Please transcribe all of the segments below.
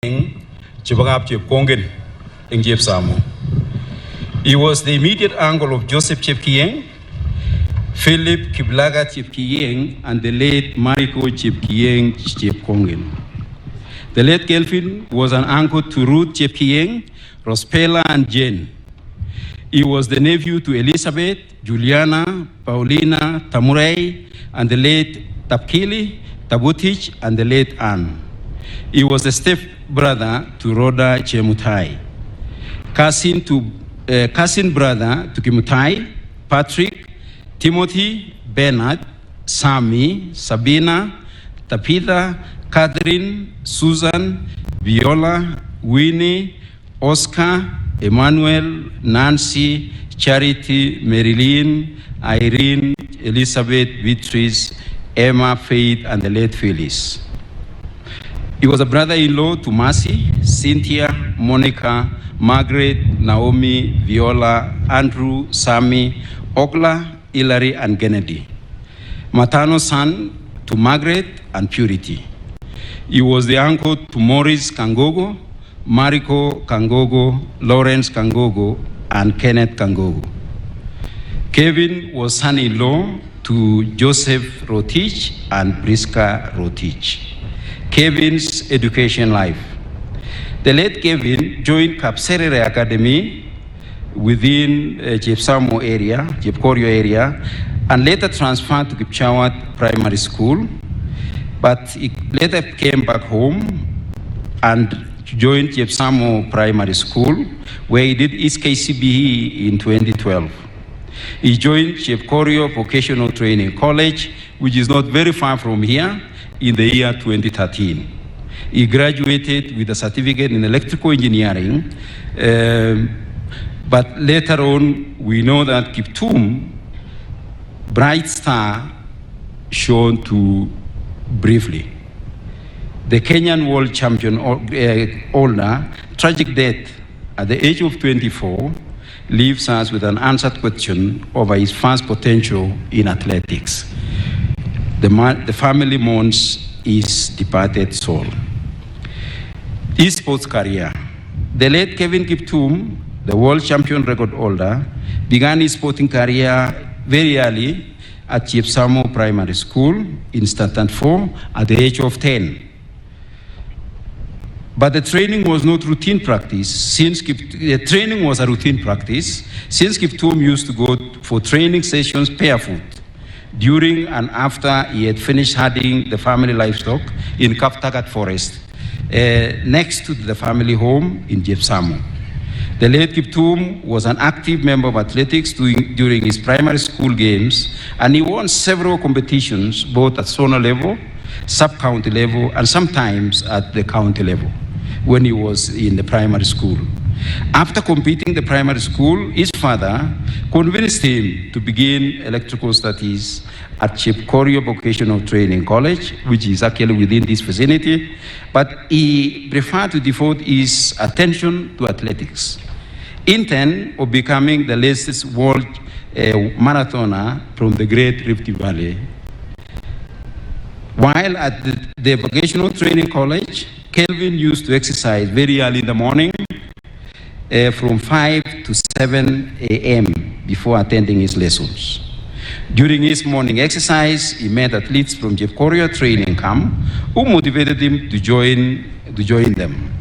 He was the immediate uncle of Joseph Chepkieng, Philip Kiblaga Chepkieng, and the late Mariko Chepkieng Chepkongen. The late Kelvin was an uncle to Ruth Chepkieng, Rospela, and Jane. He was the nephew to Elizabeth, Juliana, Paulina, Tamurei, and the late Tapkili, Tabutich, and the late Anne. He was the step-brother to Rhoda Chemutai, cousin brother to Kimutai, Patrick, Timothy, Bernard, Sammy, Sabina, Tapitha, Catherine, Susan, Viola, Winnie, Oscar, Emmanuel, Nancy, Charity, Marilyn, Irene, Elizabeth, Beatrice, Emma, Faith, and the late Phyllis. He was a brother-in-law to Mercy, Cynthia, Monica, Margaret, Naomi, Viola, Andrew, Sammy, Ogla, Hilary, and Kennedy. Maternal son to Margaret and Purity. He was the uncle to Maurice Kangogo, Mariko Kangogo, Lawrence Kangogo, and Kenneth Kangogo. Kevin was son-in-law to Joseph Rotich and Priska Rotich. Kevin's education life. The late Kevin joined Kapserere Academy within Jepsamo area, Jepkorio area, and later transferred to Kipchawat Primary School, but he later came back home and joined Jepsamo Primary School, where he did his KCBE in 2012. He joined Jepkorio Vocational Training College, which is not very far from here, in the year 2013. He graduated with a certificate in electrical engineering, but later on, we know that Kiptum, bright star, shown to briefly. The Kenyan world champion holder, tragic death at the age of 24, leaves us with an unanswered question over his vast potential in athletics. The family mourns his departed soul. His sports career. The late Kevin Kiptum, the world champion record holder, began his sporting career very early at Jepsamo Primary School in Stanton 4 at the age of 10. But the training was not routine practice. The training was a routine practice, since Kiptum used to go for training sessions barefoot during and after he had finished herding the family livestock in Kaptagat Forest, next to the family home in Jepsamo. The late Kiptum was an active member of athletics during his primary school games, and he won several competitions, both at zonal level, sub-county level, and sometimes at the county level when he was in the primary school. After completing the primary school, his father convinced him to begin electrical studies at Jepkorio Vocational Training College, which is actually within this vicinity, but he preferred to devote his attention to athletics, intent of becoming the latest world marathoner from the Great Rift Valley. While at the Vocational Training College, Kelvin used to exercise very early in the morning, from 5 to 7 a.m. before attending his lessons. During his morning exercise, he met athletes from Jepkorio training camp who motivated him to join them.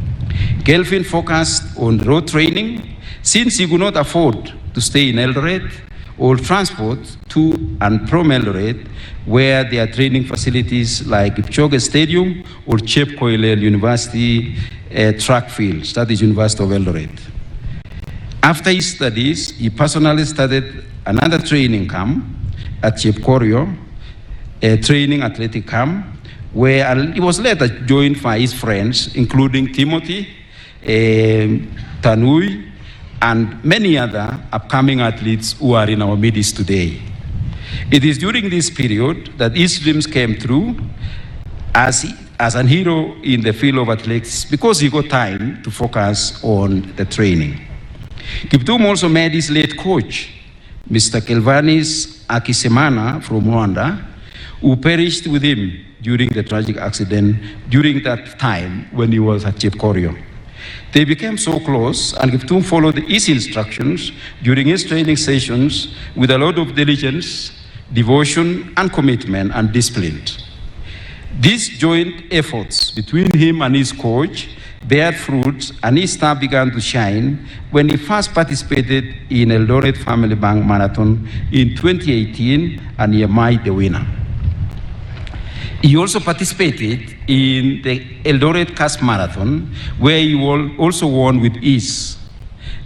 Kelvin focused on road training since he could not afford to stay in Eldoret or transport to and from Eldoret, where there are training facilities like Kipchoge Stadium or Chep Koilel University track field, that is University of Eldoret. After his studies, he personally started another training camp at Jepkorio, a training athletic camp, where he was later joined by his friends, including Timothy, Tanui, and many other upcoming athletes who are in our midst today. It is during this period that his dreams came true as an hero in the field of athletics, because he got time to focus on the training. Kiptum also met his late coach, Mr. Kelvanis Akisemana from Rwanda, who perished with him during the tragic accident during that time when he was at Chepkorio. They became so close, and Kiptum followed his instructions during his training sessions with a lot of diligence, devotion, and commitment and discipline. These joint efforts between him and his coach bear fruits, and his star began to shine when he first participated in Eldoret Family Bank Marathon in 2018, and he emerged the winner. He also participated in the Eldoret Cast Marathon, where he also won with ease.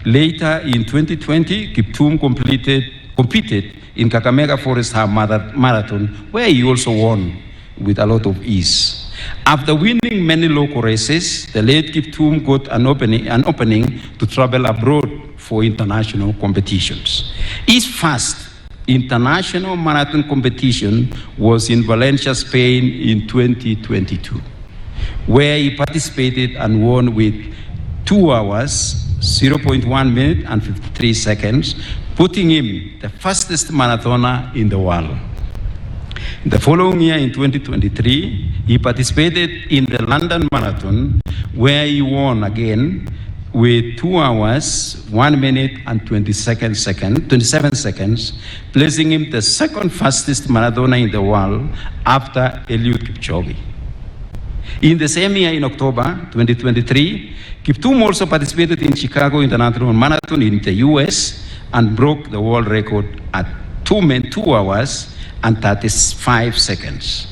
Later in 2020, Kiptum competed in Kakamega Forest Half Marathon, where he also won with a lot of ease. After winning many local races, the late Kiptum got an opening to travel abroad for international competitions. His first international marathon competition was in Valencia, Spain in 2022, where he participated and won with 2 hours, 0.1 minute and 53 seconds, putting him the fastest marathoner in the world. The following year, in 2023, he participated in the London Marathon, where he won again with 2 hours, 1 minute and 27 seconds, placing him the second fastest marathoner in the world after Eliud Kipchoge. In the same year, in October 2023, Kiptum also participated in Chicago International Marathon in the US and broke the world record at 2 hours and 35 seconds.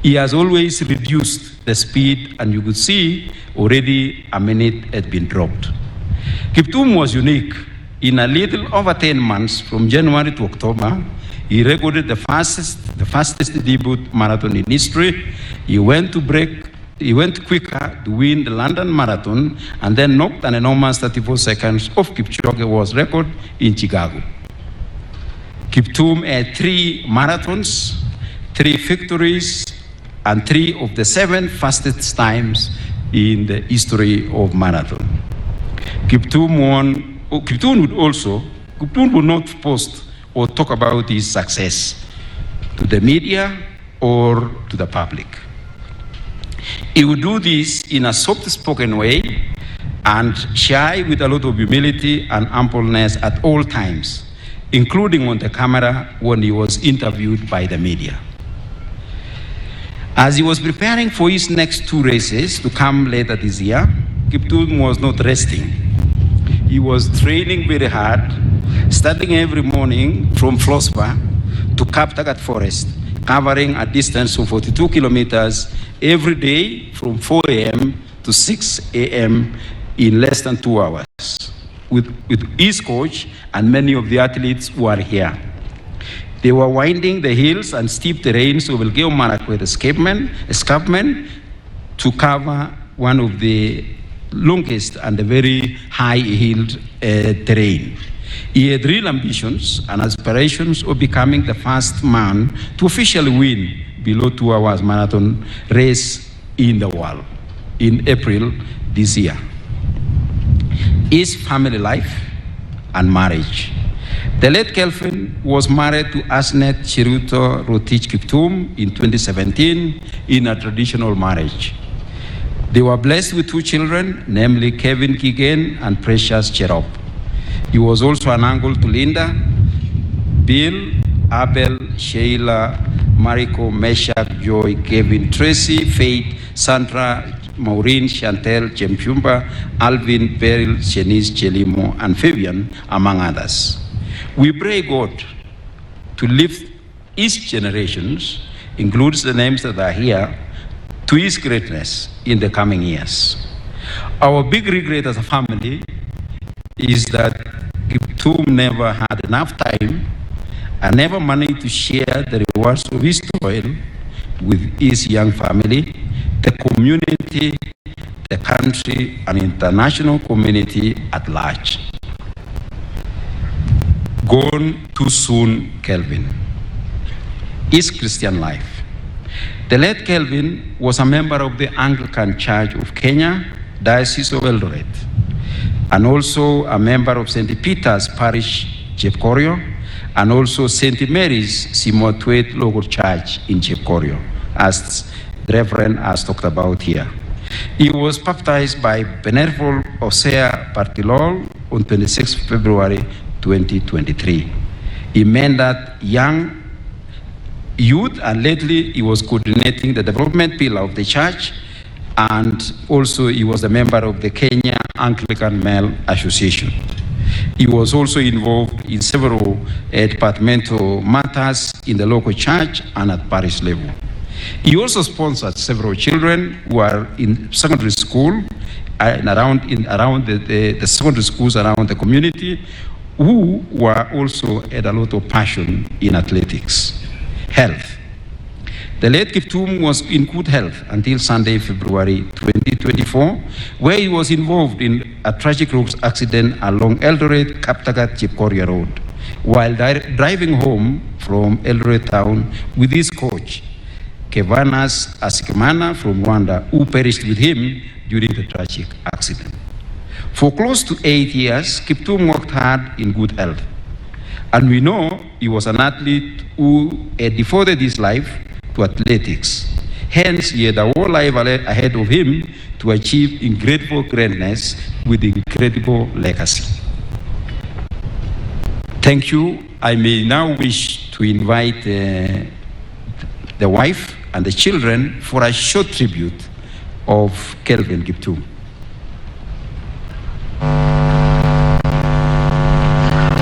He has always reduced the speed, and you could see already a minute had been dropped. Kiptum was unique. In a little over 10 months, from January to October, he recorded the fastest debut marathon in history. He went quicker to win the London Marathon, and then knocked an enormous 34 seconds off Kipchoge's record in Chicago. Kiptum had 3 marathons, 3 victories, and 3 of the 7 fastest times in the history of marathon. Kiptum would not post or talk about his success to the media or to the public. He would do this in a soft-spoken way and shy with a lot of humility and humbleness at all times, including on the camera when he was interviewed by the media. As he was preparing for his next 2 races to come later this year, Kiptum was not resting. He was training very hard, starting every morning from Flossbar to Kaptagat Forest, covering a distance of 42 kilometers every day from 4 a.m. to 6 a.m. in less than 2 hours, with his coach and many of the athletes who are here. They were winding the hills and steep terrains of Elgeyo Marakwet escarpment to cover one of the longest and the very high-hilled terrain. He had real ambitions and aspirations of becoming the first man to officially win below 2 hours marathon race in the world in April this year. His family life and marriage. The late Kelvin was married to Asnet Chiruto Rotich Kiptum in 2017 in a traditional marriage. They were blessed with 2 children, namely Kevin Kigen and Precious Cherop. He was also an uncle to Linda, Bill, Abel, Sheila, Mariko, Meshach, Joy, Kevin, Tracy, Faith, Sandra, Maureen, Chantel, Jempumba, Alvin, Beryl, Shanice, Chelimo, and Fabian, among others. We pray God to lift his generations, includes the names that are here, to his greatness in the coming years. Our big regret as a family is that Kiptum never had enough time and never money to share the rewards of his toil with his young family, the community, the country, and international community at large. Gone too soon, Kelvin. His Christian life. The late Kelvin was a member of the Anglican Church of Kenya, Diocese of Eldoret, and also a member of St. Peter's Parish, Chepkorio, and also St. Mary's Simotwet Local Church in Chepkorio as the Reverend has talked about here. He was baptized by Venerable Osea Bartilol on 26 February 2023. He mentored young youth, and lately he was coordinating the development pillar of the church, and also he was a member of the Kenya Anglican Male Association. He was also involved in several departmental matters in the local church and at parish level. He also sponsored several children who are in secondary school and around the secondary schools around the community, who were also had a lot of passion in athletics. Health. The late Kiptum was in good health until Sunday, February 2024, where he was involved in a tragic road accident along Eldoret Kaptagat Chepkoria Road while driving home from Eldoret town with his coach, Kevanas Asikimana from Rwanda, who perished with him during the tragic accident. For close to 8 years, Kiptum worked hard in good health. And we know he was an athlete who had devoted his life to athletics. Hence, he had a whole life ahead of him to achieve incredible greatness with incredible legacy. Thank you. I may now wish to invite the wife and the children for a short tribute of Kelvin Kiptum.